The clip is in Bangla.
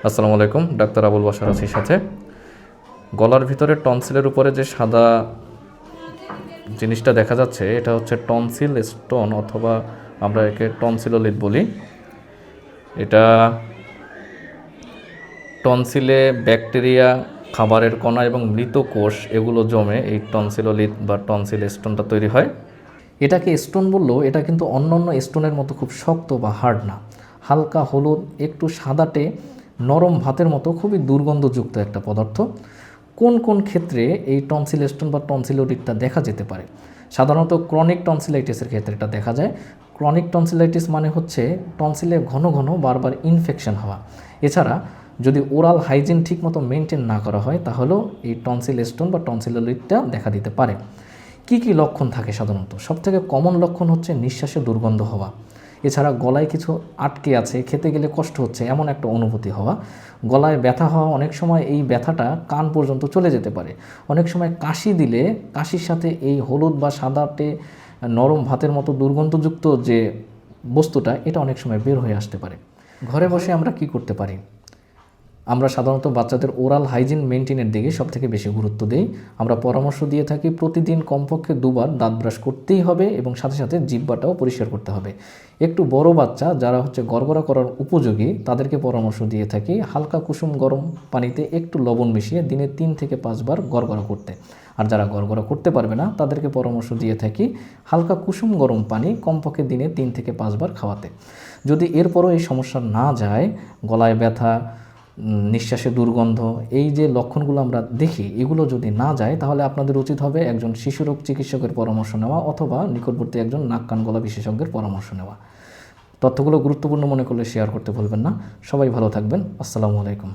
আসসালামু আলাইকুম, ডাক্তার আবুল বাশার আছি সাথে। গলার ভিতরে টনসিলের উপরে যে সাদা জিনিসটা দেখা যাচ্ছে, এটা হচ্ছে টনসিল স্টোন, অথবা আমরা একে টনসিলোলিথ বলি। এটা টনসিলে ব্যাকটেরিয়া, খাবারের কণা এবং মৃত কোষ এগুলো জমে এই টনসিলোলিথ বা টনসিল স্টোনটা তৈরি হয়। এটাকে স্টোন বললেও এটা কিন্তু অন্য অন্য স্টোনের মতো খুব শক্ত বা হার্ড না, হালকা হলুদ, একটু সাদাটে, নরম ভাতের মতো খুবই দুর্গন্ধযুক্ত একটা পদার্থ। কোন কোন ক্ষেত্রে এই টনসিল স্টোন বা টনসিলোলিথটা দেখা যেতে পারে? সাধারণত ক্রনিক টনসিলাইটিসের ক্ষেত্রে এটা দেখা যায়। ক্রনিক টনসিলাইটিস মানে হচ্ছে টনসিলে ঘন ঘন বারবার ইনফেকশন হওয়া। এছাড়া যদি ওরাল হাইজিন ঠিকমতো মেনটেন না করা হয়, তাহলেও এই টনসিল স্টোন বা টনসিলোলিথটা দেখা দিতে পারে। কি কি লক্ষণ থাকে সাধারণত? সবথেকে কমন লক্ষণ হচ্ছে নিঃশ্বাসে দুর্গন্ধ হওয়া। এছাড়া গলায় কিছু আটকে আছে, খেতে গেলে কষ্ট হচ্ছে এমন একটা অনুভূতি হওয়া। গলায় ব্যথা হওয়া, অনেক সময় এই ব্যথাটা কান পর্যন্ত চলে যেতে পারে। অনেক সময় কাশি দিলে কাশির সাথে এই হলুদ বা সাদাটে নরম ভাতের মতো দুর্গন্ধযুক্ত যে বস্তুটা, এটা অনেক সময় বের হয়ে আসতে পারে। ঘরে বসে আমরা কি করতে পারি? আমরা সাধারণত বাচ্চাদের ওরাল হাইজিন মেনটেনের দিকে সবথেকে বেশি গুরুত্ব দিই। আমরা পরামর্শ দিয়ে থাকি প্রতিদিন কমপক্ষে 2বার দাঁত ব্রাশ করতেই হবে এবং সাথে সাথে জিহ্বাটাও পরিষ্কার করতে হবে। একটু বড় বাচ্চা যারা গড়গড়া করার উপযোগী, তাদেরকে পরামর্শ দিয়ে থাকি হালকা কুসুম গরম পানিতে একটু লবণ মিশিয়ে দিনে 3 থেকে 5 বার গড়গড়া করতে। আর যারা গড়গড়া করতে পারবে না, তাদেরকে পরামর্শ দিয়ে থাকি হালকা কুসুম গরম পানি কমপক্ষে দিনে 3 থেকে 5 বার খাওয়াতে। যদি এরপরও এই সমস্যা না যায়, গলায় ব্যথা, নিঃশ্বাসে দুর্গন্ধ, এই যে লক্ষণগুলো আমরা দেখি, এগুলো যদি না যায়, তাহলে আপনাদের উচিত হবে একজন শিশুরোগ চিকিৎসকের পরামর্শ নেওয়া অথবা নিকটবর্তী একজন নাক কান গলা বিশেষজ্ঞের পরামর্শ নেওয়া। তথ্যগুলো গুরুত্বপূর্ণ মনে করলে শেয়ার করতে ভুলবেন না। সবাই ভালো থাকবেন। আসসালামু আলাইকুম।